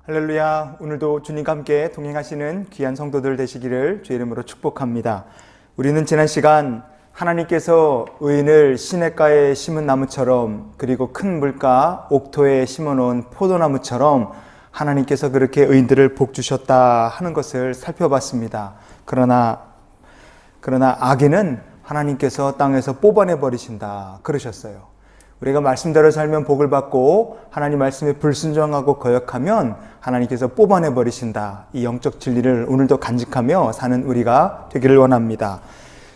할렐루야. 오늘도 주님과 함께 동행하시는 귀한 성도들 되시기를 주의 이름으로 축복합니다. 우리는 지난 시간 하나님께서 의인을 시냇가에 심은 나무처럼, 그리고 큰 물가 옥토에 심어놓은 포도나무처럼 하나님께서 그렇게 의인들을 복주셨다 하는 것을 살펴봤습니다. 그러나 악인은 하나님께서 땅에서 뽑아내버리신다 그러셨어요. 우리가 말씀대로 살면 복을 받고 하나님 말씀에 불순종하고 거역하면 하나님께서 뽑아내버리신다. 이 영적 진리를 오늘도 간직하며 사는 우리가 되기를 원합니다.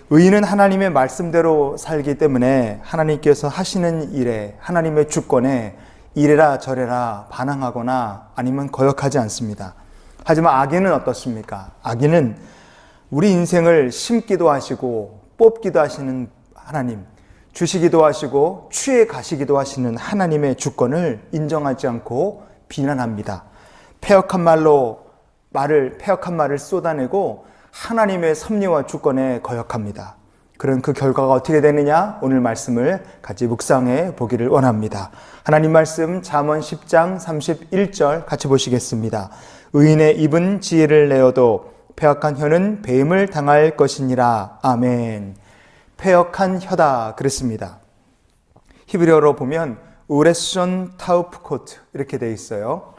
의인은 하나님의 말씀대로 살기 때문에 하나님께서 하시는 일에, 하나님의 주권에 이래라 저래라 반항하거나 아니면 거역하지 않습니다. 하지만 악인은 어떻습니까? 악인은 우리 인생을 심기도 하시고 뽑기도 하시는 하나님, 주시기도 하시고 취해 가시기도 하시는 하나님의 주권을 인정하지 않고 비난합니다. 패역한 말을 쏟아내고 하나님의 섭리와 주권에 거역합니다. 그런 그 결과가 어떻게 되느냐? 오늘 말씀을 같이 묵상해 보기를 원합니다. 하나님 말씀 잠언 10장 31절 같이 보시겠습니다. 의인의 입은 지혜를 내어도 패역한 혀는 배임을 당할 것이니라. 아멘. 패역한 혀다 그랬습니다. 히브리어로 보면 우레손 타우프코트 이렇게 되어 있어요.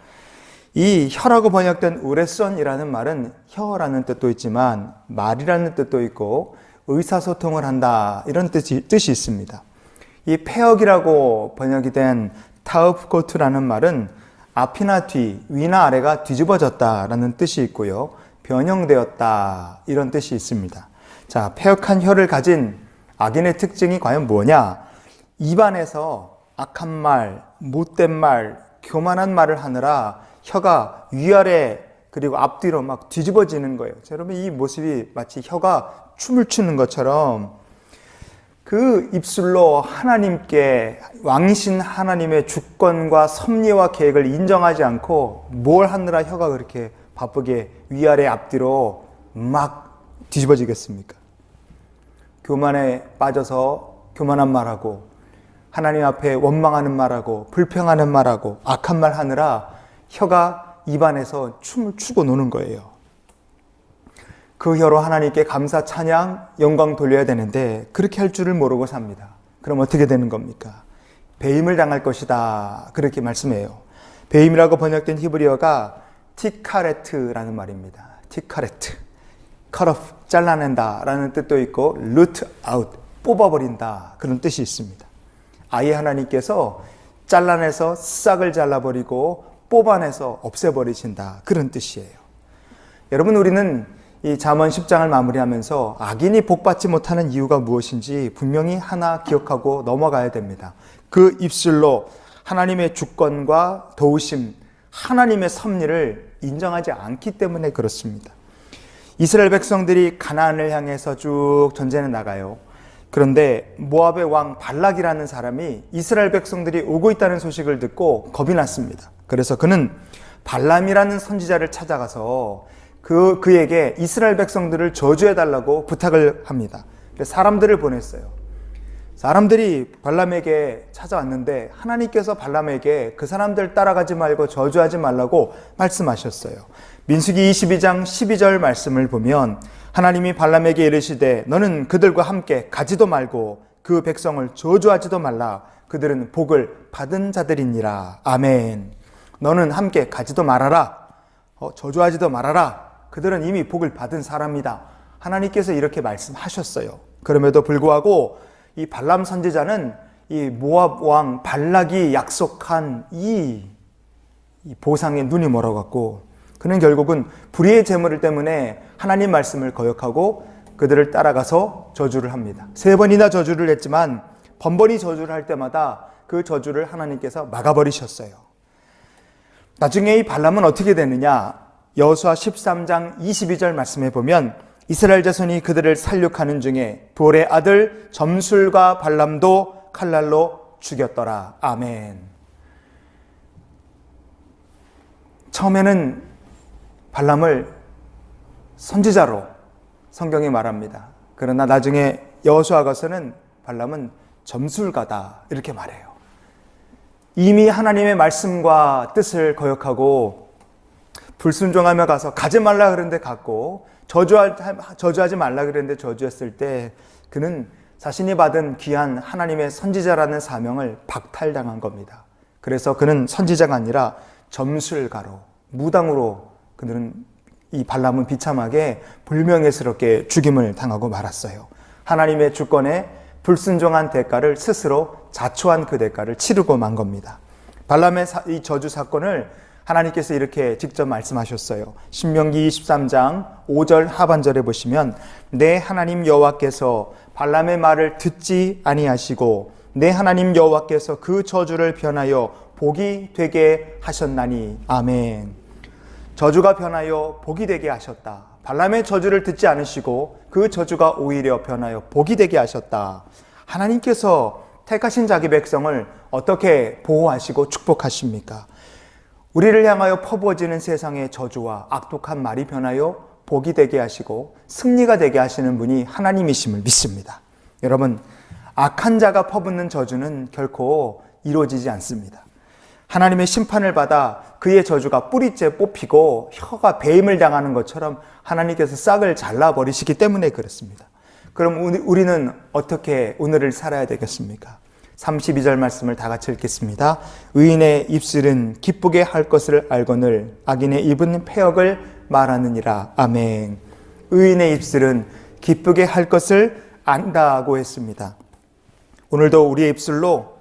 이 혀라고 번역된 우레손이라는 말은 혀라는 뜻도 있지만 말이라는 뜻도 있고 의사소통을 한다 이런 뜻이 있습니다. 이 패역이라고 번역이 된 타우프코트라는 말은 앞이나 뒤, 위나 아래가 뒤집어졌다라는 뜻이 있고요. 변형되었다 이런 뜻이 있습니다. 자, 패역한 혀를 가진 악인의 특징이 과연 뭐냐? 입안에서 악한 말, 못된 말, 교만한 말을 하느라 혀가 위아래 그리고 앞뒤로 막 뒤집어지는 거예요. 자, 여러분 이 모습이 마치 혀가 춤을 추는 것처럼 그 입술로 하나님께, 왕이신 하나님의 주권과 섭리와 계획을 인정하지 않고 뭘 하느라 혀가 그렇게 바쁘게 위아래 앞뒤로 막 뒤집어지겠습니까? 교만에 빠져서 교만한 말하고 하나님 앞에 원망하는 말하고 불평하는 말하고 악한 말 하느라 혀가 입안에서 춤을 추고 노는 거예요. 그 혀로 하나님께 감사 찬양 영광 돌려야 되는데 그렇게 할 줄을 모르고 삽니다. 그럼 어떻게 되는 겁니까? 배임을 당할 것이다 그렇게 말씀해요. 배임이라고 번역된 히브리어가 티카레트라는 말입니다. 티카레트, cut off, 잘라낸다 라는 뜻도 있고 root out, 뽑아버린다 그런 뜻이 있습니다. 아예 하나님께서 잘라내서 싹을 잘라버리고 뽑아내서 없애버리신다 그런 뜻이에요. 여러분, 우리는 이 잠언 10장을 마무리하면서 악인이 복받지 못하는 이유가 무엇인지 분명히 하나 기억하고 넘어가야 됩니다. 그 입술로 하나님의 주권과 도우심, 하나님의 섭리를 인정하지 않기 때문에 그렇습니다. 이스라엘 백성들이 가나안을 향해서 쭉 전쟁에 나가요. 그런데 모압의 왕 발락이라는 사람이 이스라엘 백성들이 오고 있다는 소식을 듣고 겁이 났습니다. 그래서 그는 발람이라는 선지자를 찾아가서 그에게 이스라엘 백성들을 저주해달라고 부탁을 합니다. 그래서 사람들을 보냈어요. 사람들이 발람에게 찾아왔는데 하나님께서 발람에게 그 사람들 따라가지 말고 저주하지 말라고 말씀하셨어요. 민수기 22장 12절 말씀을 보면 하나님이 발람에게 이르시되 너는 그들과 함께 가지도 말고 그 백성을 저주하지도 말라. 그들은 복을 받은 자들이니라. 아멘. 너는 함께 가지도 말아라. 저주하지도 말아라. 그들은 이미 복을 받은 사람이다. 하나님께서 이렇게 말씀하셨어요. 그럼에도 불구하고 이 발람 선지자는 이 모압 왕 발락이 약속한 이 보상에 눈이 멀어갖고 그는 결국은 불의의 재물 때문에 하나님 말씀을 거역하고 그들을 따라가서 저주를 합니다. 3번이나 저주를 했지만 번번이 저주를 할 때마다 그 저주를 하나님께서 막아버리셨어요. 나중에 이 발람은 어떻게 되느냐? 여호수아 13장 22절 말씀해 보면 이스라엘 자손이 그들을 살육하는 중에 볼의 아들 점술과 발람도 칼날로 죽였더라. 아멘. 처음에는 발람을 선지자로 성경이 말합니다. 그러나 나중에 여호수아 가서는 발람은 점술가다 이렇게 말해요. 이미 하나님의 말씀과 뜻을 거역하고 불순종하며 가서 가지 말라 그랬는데 갔고, 저주하지 말라 그랬는데 저주했을 때 그는 자신이 받은 귀한 하나님의 선지자라는 사명을 박탈당한 겁니다. 그래서 그는 선지자가 아니라 점술가로, 무당으로 그들은 이 발람은 비참하게 불명예스럽게 죽임을 당하고 말았어요. 하나님의 주권에 불순종한 대가를 스스로 자초한 그 대가를 치르고 만 겁니다. 발람의 이 저주 사건을 하나님께서 이렇게 직접 말씀하셨어요. 신명기 23장 5절 하반절에 보시면 내 하나님 여호와께서 발람의 말을 듣지 아니하시고 내 하나님 여호와께서 그 저주를 변하여 복이 되게 하셨나니. 아멘. 저주가 변하여 복이 되게 하셨다. 발람의 저주를 듣지 않으시고 그 저주가 오히려 변하여 복이 되게 하셨다. 하나님께서 택하신 자기 백성을 어떻게 보호하시고 축복하십니까? 우리를 향하여 퍼부어지는 세상의 저주와 악독한 말이 변하여 복이 되게 하시고 승리가 되게 하시는 분이 하나님이심을 믿습니다. 여러분, 악한 자가 퍼붓는 저주는 결코 이루어지지 않습니다. 하나님의 심판을 받아 그의 저주가 뿌리째 뽑히고 혀가 배임을 당하는 것처럼 하나님께서 싹을 잘라버리시기 때문에 그렇습니다. 그럼 우리는 어떻게 오늘을 살아야 되겠습니까? 32절 말씀을 다 같이 읽겠습니다. 의인의 입술은 기쁘게 할 것을 알거늘 악인의 입은 패역을 말하느니라. 아멘. 의인의 입술은 기쁘게 할 것을 안다고 했습니다. 오늘도 우리의 입술로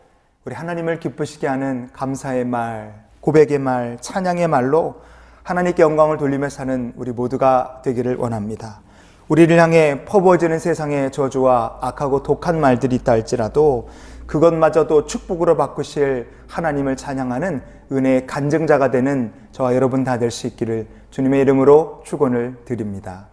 우리 하나님을 기쁘시게 하는 감사의 말, 고백의 말, 찬양의 말로 하나님께 영광을 돌리며 사는 우리 모두가 되기를 원합니다. 우리를 향해 퍼부어지는 세상의 저주와 악하고 독한 말들이 있다 할지라도 그것마저도 축복으로 바꾸실 하나님을 찬양하는 은혜의 간증자가 되는 저와 여러분 다 될 수 있기를 주님의 이름으로 축원을 드립니다.